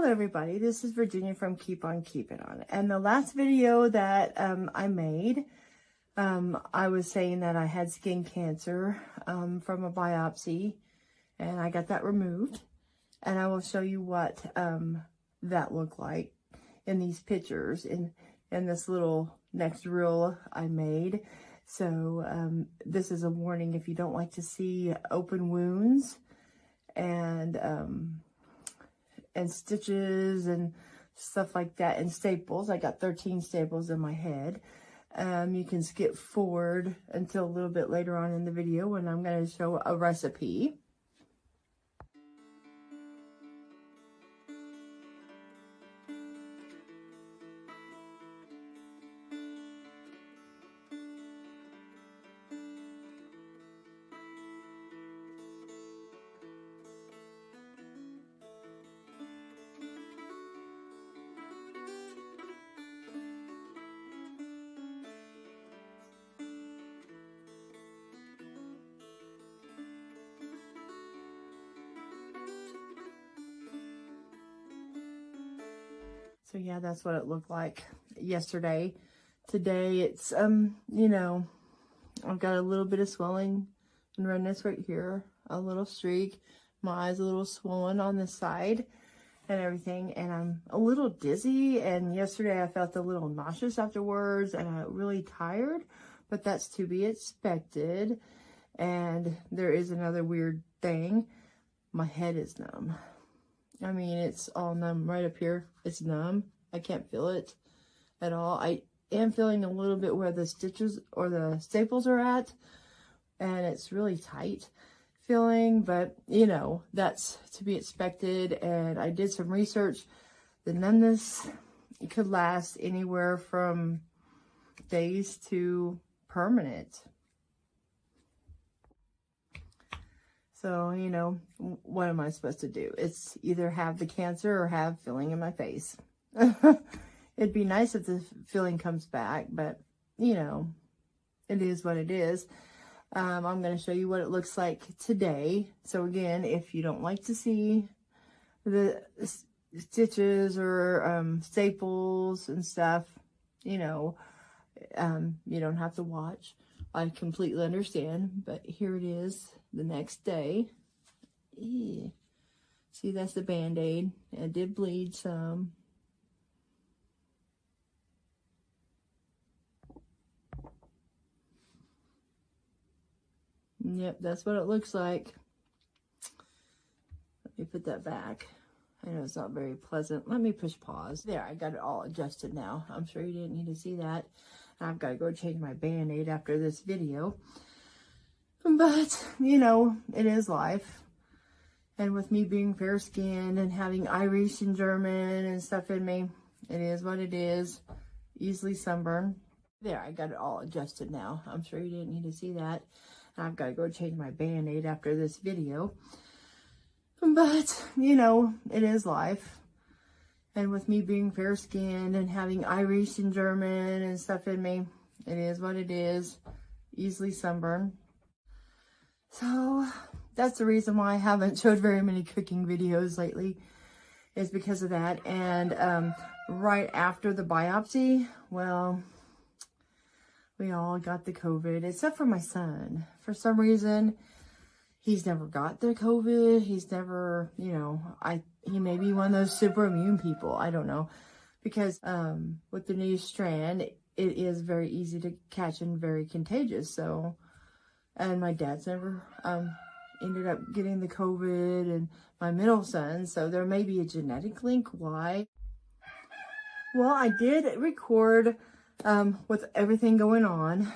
Hello everybody, this is Virginia from Keep On Keeping On. And the last video that I made, I was saying that I had skin cancer from a biopsy, and I got that removed. And I will show you what that looked like in these pictures in this little next reel I made. So this is a warning if you don't like to see open wounds and stitches and stuff like that, and staples. I got 13 staples in my head. You can skip forward until a little bit later on in the video when I'm going to show a recipe. So yeah, that's what it looked like yesterday. Today it's, you know, I've got a little bit of swelling and redness right here, a little streak. My eyes a little swollen on this side and everything. And I'm a little dizzy. And yesterday I felt a little nauseous afterwards and I'm really tired, but that's to be expected. And there is another weird thing. My head is numb. I mean, it's all numb right up here. It's numb. I can't feel it at all. I am feeling a little bit where the stitches or the staples are at, and it's really tight feeling, but you know, that's to be expected. And I did some research. The numbness, it could last anywhere from days to permanent. So, you know, what am I supposed to do? It's either have the cancer or have feeling in my face. It'd be nice if the feeling comes back, but, you know, it is what it is. I'm going to show you what it looks like today. So, again, if you don't like to see the stitches or staples and stuff, you know, you don't have to watch. I completely understand, but here it is the next day. Ew. See, that's the Band-Aid. It did bleed some. Yep, that's what it looks like. Let me put that back. I know it's not very pleasant. Let me push pause. There, I got it all adjusted now. I'm sure you didn't need to see that. I've got to go change my Band-Aid after this video. But, you know, it is life. And with me being fair-skinned and having Irish and German and stuff in me, it is what it is. Easily sunburn. There, I got it all adjusted now. I'm sure you didn't need to see that. I've got to go change my Band-Aid after this video. But, you know, it is life. And with me being fair-skinned and having Irish and German and stuff in me, it is what it is. Easily sunburn. So that's the reason why I haven't showed very many cooking videos lately, is because of that. And right after the biopsy, well, we all got the COVID, except for my son. For some reason, he's never got the COVID. He's never, you know, he may be one of those super immune people. I don't know. Because with the new strand, it is very easy to catch and very contagious. So, and my dad's never ended up getting the COVID, and my middle son. So there may be a genetic link. Why? Well, I did record with everything going on.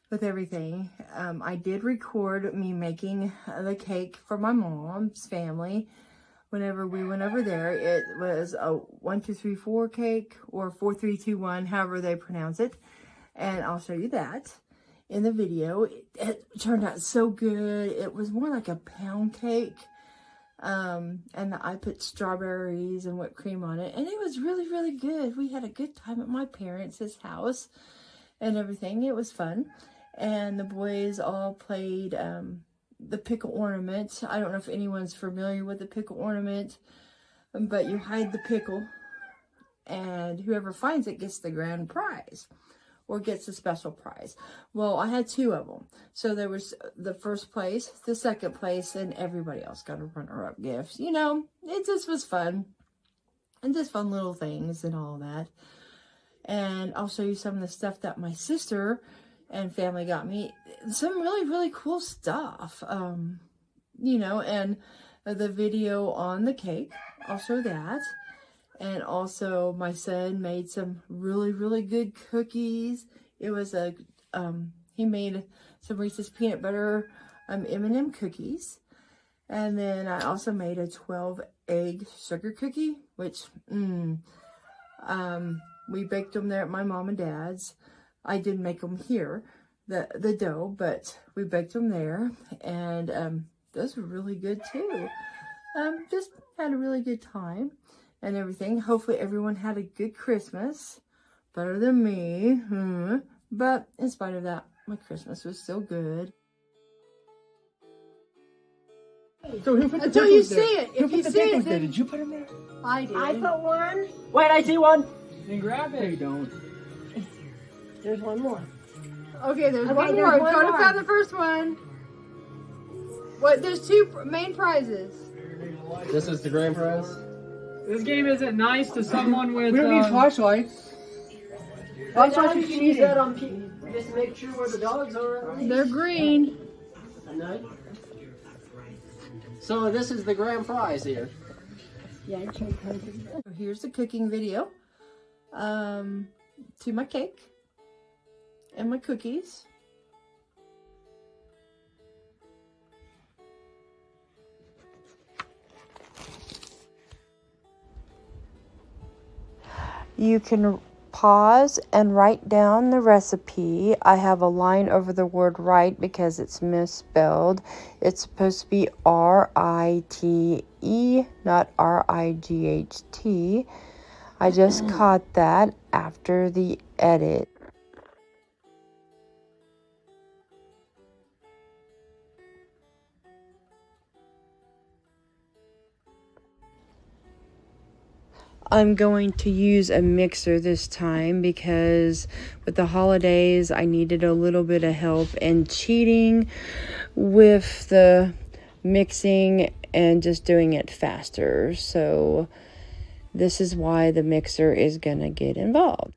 With everything, I did record me making the cake for my mom's family. Whenever we went over there, it was a 1, 2, 3, 4 cake, or 4, 3, 2, 1, however they pronounce it. And I'll show you that in the video. It turned out so good. It was more like a pound cake. And I put strawberries and whipped cream on it. And it was really, really good. We had a good time at my parents' house and everything. It was fun. And the boys all played the pickle ornament. I don't know if anyone's familiar with the pickle ornament, but you hide the pickle and whoever finds it gets the grand prize or gets a special prize. Well, I had 2 of them. So there was the first place, the second place, and everybody else got a runner-up gift. You know, it just was fun. And just fun little things and all that. And I'll show you some of the stuff that my sister and family got me. Some really, really cool stuff. You know, and the video on the cake, I'll show that. And also my son made some really, really good cookies. It was he made some Reese's peanut butter M&M cookies. And then I also made a 12-egg sugar cookie, which, we baked them there at my mom and dad's. I didn't make them here, the dough, but we baked them there. And those were really good too. Just had a really good time and everything. Hopefully everyone had a good Christmas. Better than me. But in spite of that, my Christmas was still good. So who put the Until you pickles there? see it. Who If put you the see it, pickles there? then Did you put them there? I did. I put one. Wait, I see one. Then grab it. No, you don't. There's one more. Okay, there's Okay, one there's more. one Try to more. find the first one. What? There's 2 main prizes. This is the grand prize. This game isn't nice to someone with. We don't need flashlights. Flashlights you can use that on people. Just to make sure where the dogs are. At least. They're green. I know. So this is the grand prize here. Yeah, Here's the cooking video. To my cake and my cookies. You can pause and write down the recipe. I have a line over the word right because it's misspelled. It's supposed to be R-I-T-E, not R-I-G-H-T. I just caught that after the edit. I'm going to use a mixer this time because with the holidays I needed a little bit of help and cheating with the mixing and just doing it faster. So this is why the mixer is gonna get involved.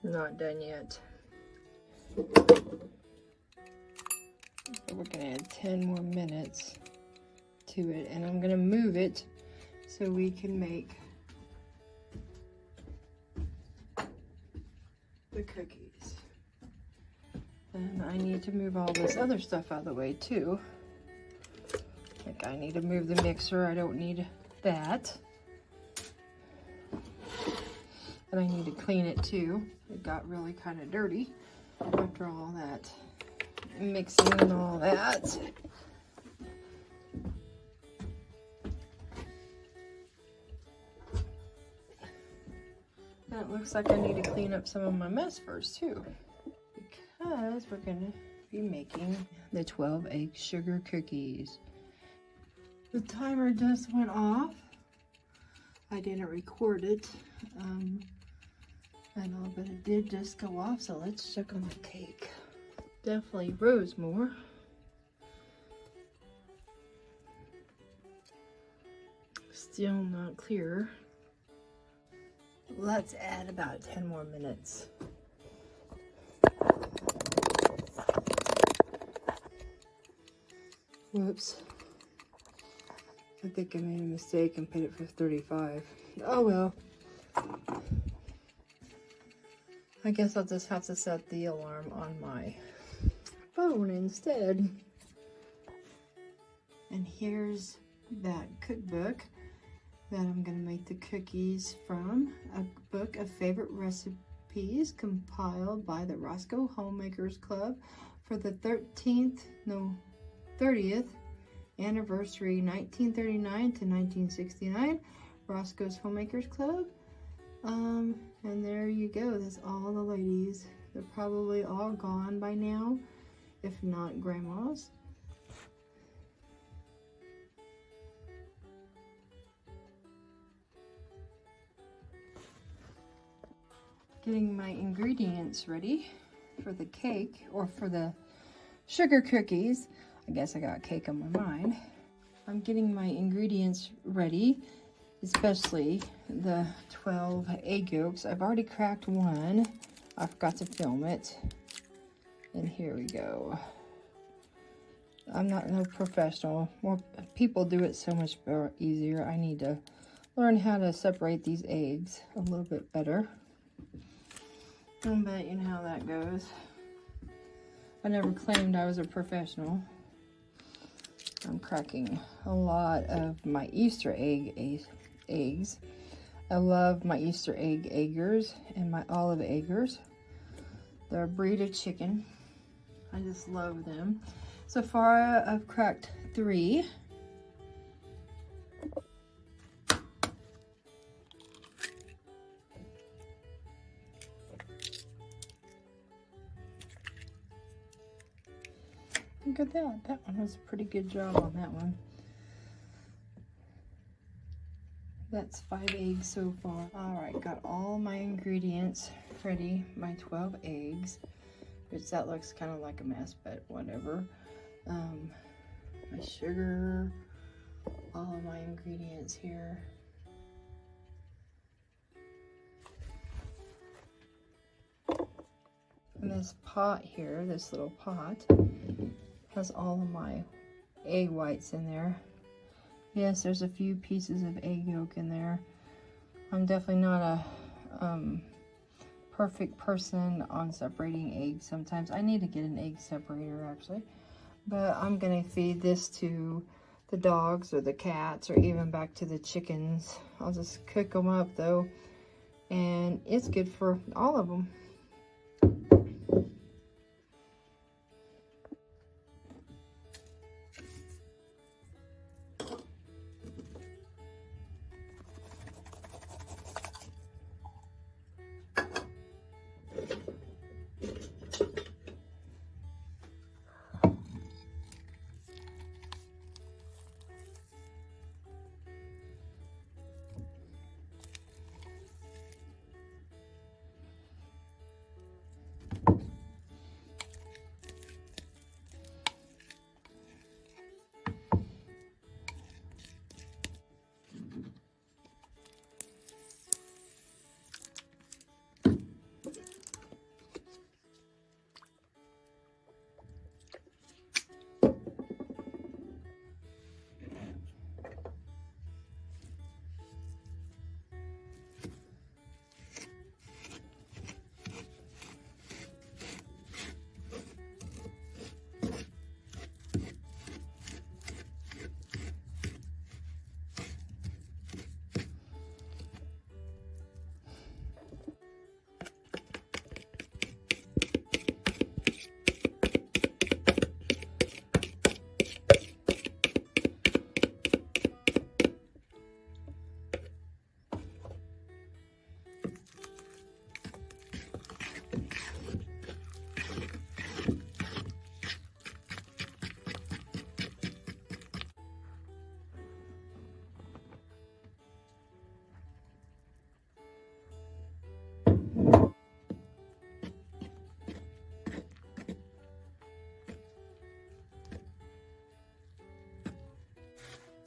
Not done yet. We're gonna add 10 more minutes to it, and I'm gonna move it so we can make the cookies. And I need to move all this other stuff out of the way too. Like I need to move the mixer, I don't need that. And I need to clean it too. It got really kind of dirty after all that mixing and all that. And it looks like I need to clean up some of my mess first too, because we're gonna be making the 12 egg sugar cookies. The timer just went off, I didn't record it. I know, but it did just go off, so let's check on the cake. Definitely rose more. Still not clear. Let's add about 10 more minutes. Whoops. I think I made a mistake and paid it for 35. Oh well. I guess I'll just have to set the alarm on my phone instead. And here's that cookbook that I'm going to make the cookies from. A book of favorite recipes compiled by the Roscoe Homemakers Club for the 30th anniversary, 1939 to 1969, Roscoe's Homemakers Club. And there you go. That's all the ladies. They're probably all gone by now, if not grandmas. Getting my ingredients ready for the cake, or for the sugar cookies. I guess I got cake on my mind. I'm getting my ingredients ready, especially the 12 egg yolks. I've already cracked one. I forgot to film it. And here we go. I'm not no professional. More people do it so much easier. I need to learn how to separate these eggs a little bit better. But you know how that goes. I never claimed I was a professional. I'm cracking a lot of my Easter eggs. I love my Easter egg eggers and my olive eggers. They're a breed of chicken. I just love them. So far, I've cracked 3. Look at that. That one was a pretty good job on that one. That's 5 eggs so far. Alright, got all my ingredients ready. My 12 eggs. Which that looks kind of like a mess, but whatever. My sugar. All of my ingredients here. And this pot here, this little pot, has all of my egg whites in there. Yes, there's a few pieces of egg yolk in there. I'm definitely not a perfect person on separating eggs. Sometimes I need to get an egg separator actually. But I'm gonna feed this to the dogs or the cats or even back to the chickens. I'll just cook them up though. And it's good for all of them.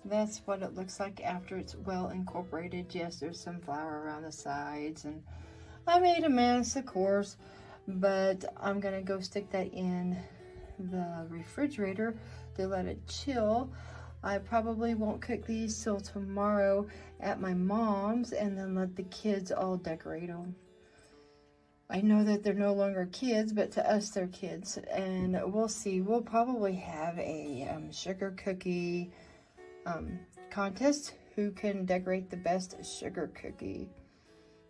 that's what it looks like after it's well incorporated. Yes, there's some flour around the sides, and I made a mess, of course, but I'm gonna go stick that in the refrigerator to let it chill. I probably won't cook these till tomorrow at my mom's, and then let the kids all decorate them. I know that they're no longer kids, but to us they're kids, and we'll see. We'll probably have a sugar cookie contest. Who can decorate the best sugar cookie?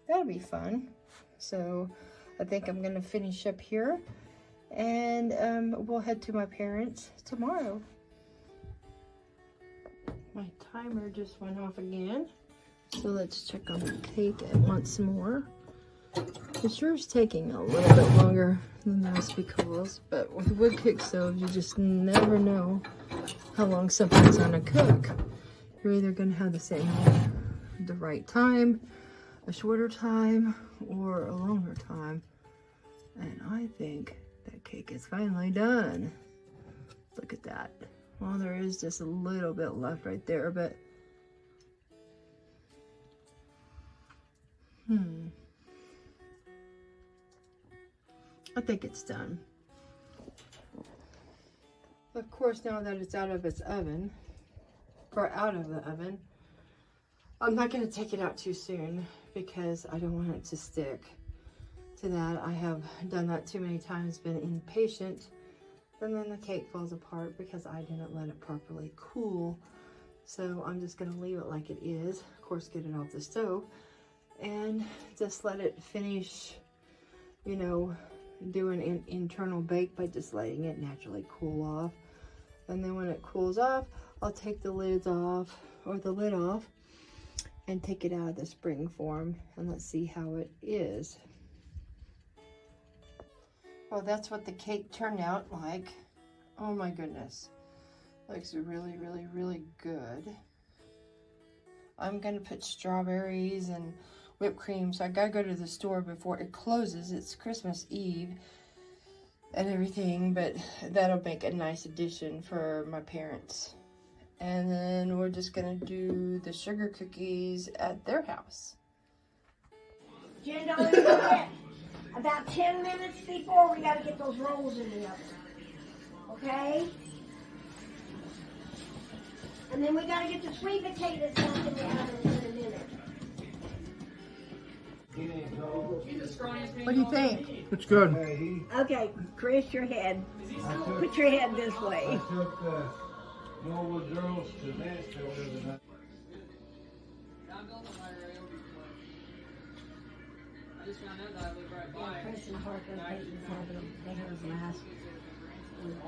That'll be fun. So I think I'm gonna finish up here, and we'll head to my parents tomorrow. My timer just went off again, so let's check on the cake once more. It sure is taking a little bit longer than the recipe calls, but with woodcook stoves, you just never know how long something's gonna cook. You're either gonna have the right time, a shorter time, or a longer time. And I think that cake is finally done. Look at that. Well, there is just a little bit left right there, but I think it's done. Of course, now that it's out of the oven, I'm not going to take it out too soon because I don't want it to stick to that. I have done that too many times, been impatient, and then the cake falls apart because I didn't let it properly cool. So I'm just going to leave it like it is. Of course, get it off the stove and just let it finish, you know, do an internal bake by just letting it naturally cool off. And then when it cools off, I'll take the lids off, or the lid off, and take it out of the spring form, and let's see how it is. Well, that's what the cake turned out like. Oh my goodness. Looks really, really, really good. I'm gonna put strawberries and whipped cream, so I gotta go to the store before it closes. It's Christmas Eve and everything, but that'll make a nice addition for my parents. And then we're just gonna do the sugar cookies at their house. Jen, don't forget, about 10 minutes before, we gotta get those rolls in the oven. Okay? And then we gotta get the sweet potatoes back in the oven in a minute. What do you think? It's good. Okay, Chris, your head. Put your head this way. I took Norwood girls to Nashville the other night. Chris and Harper, they have his mask.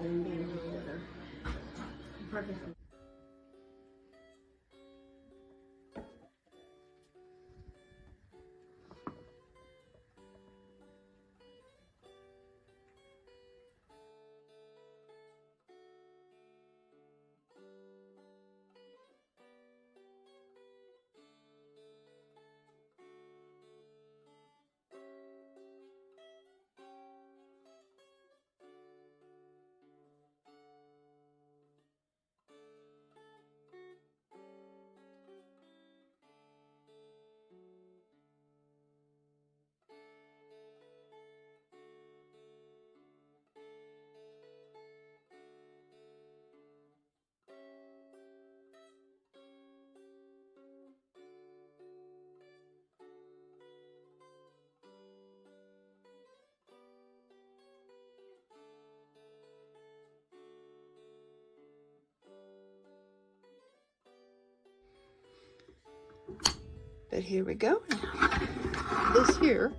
And being together. Perfect. But here we go. This here,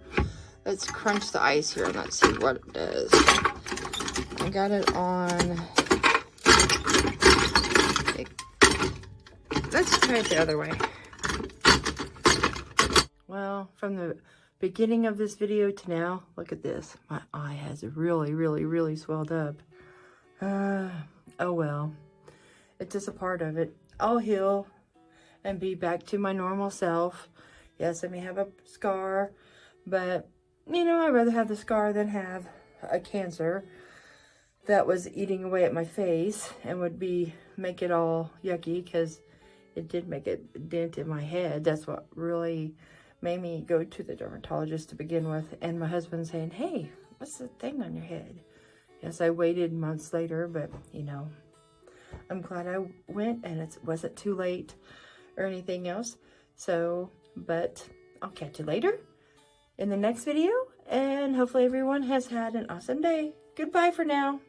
let's crunch the ice here and let's see what it does. I got it on, let's try it the other way. Well, from the beginning of this video to now, look at this. My eye has really, really, really swelled up. Oh well, it's just a part of it. I'll heal and be back to my normal self. Yes, I may have a scar, but, you know, I'd rather have the scar than have a cancer that was eating away at my face and would make it all yucky, because it did make a dent in my head. That's what really made me go to the dermatologist to begin with. And my husband saying, hey, what's the thing on your head? Yes, I waited months later, but you know, I'm glad I went and it wasn't too late or anything else. So, but I'll catch you later in the next video, and hopefully everyone has had an awesome day. Goodbye for now.